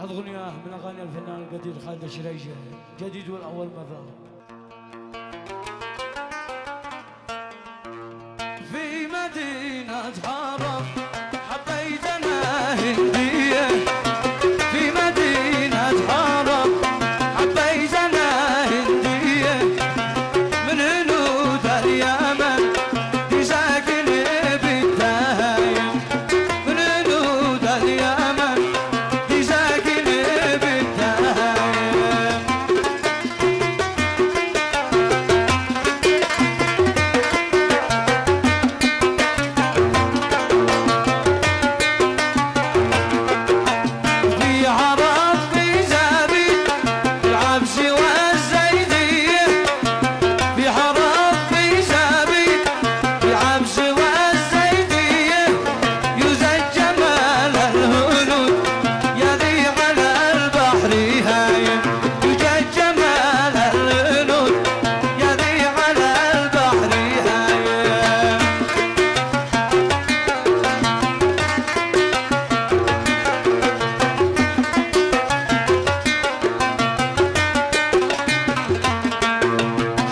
أغنية من أغاني الفنان القدير خالد شريجة، جديد والأول مرة. في مدينة حرم حبيت أنا هندية، في مدينة حرم حبيت أنا هندية، من هنود اليمن دي ساكن بالدايم، من هنود اليمن دي ساكن بالدايم. في عرب في زابي العبس والزيدية، في عرب في زابي العبس والزيدية، يزج جمال الهنود يا ذي على البحر هايم، يزج جمال الهنود يا ذي على البحر هايم.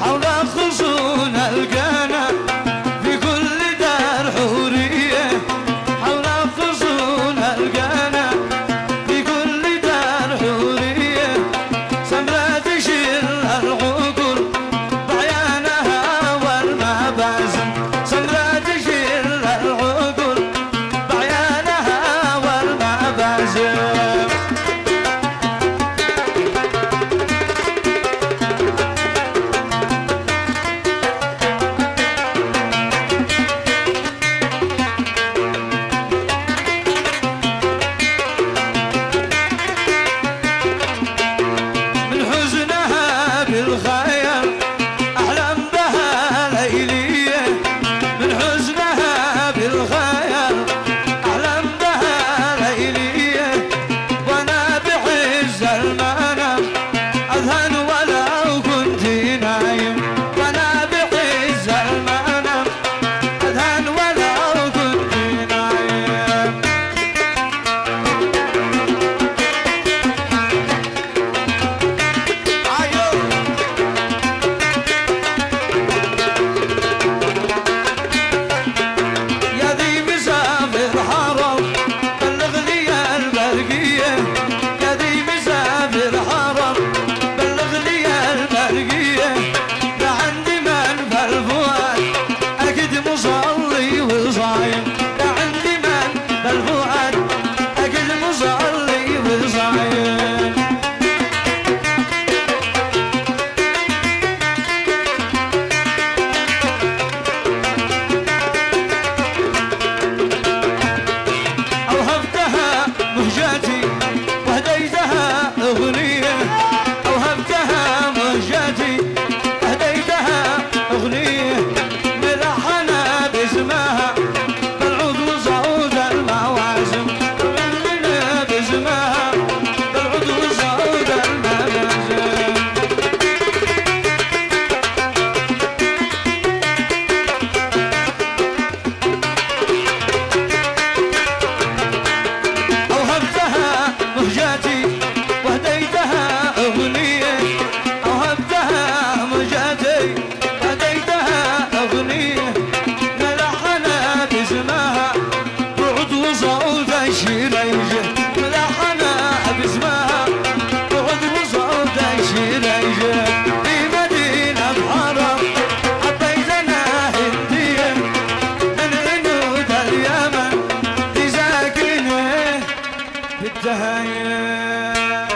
حول خصون القنا في كل دار حورية، حول خصون القنا في كل دار حورية، سمرة تشيل العقول بعيانها والمباسم، سمرة تشيل العقول بعيانها والمباسم. من حزنها بالخيال أحلم بها ليلية، من حزنها بالخيال أحلم بها ليلية، وأنا بعز المنام أذهن ولو كنت نايم، وأنا بعز المنام أذهن ولو كنت نايم. يا ذي مسافر حرم بلغ لي البرقية، يا ذي مسافر حرم بلغ لي البرقية، لا عندي من بالفؤاد أكيد مصلي وصايم، لا عندي من بالفؤاد أكيد مصلي وصايم. أوهبتها مهجتي وهديتها أغنية، أوهبتها مهجتي وهديتها أغنية، ملحنة باسمها بالعود وصوت المواسم، ملحنة باسمها بالعود وصوت المواسم. أوهبتها مهجتي وهديتها أغنية، أوهبتها مهجتي وهديتها أغنية، ملحنة باسمها بعد وصوت الشريجة، ملحنة باسمها بعد وصوت الشريجة. في مدينة حرم حبيت أنا هندية، من هنود اليمن دي ساكنة بالدهايم.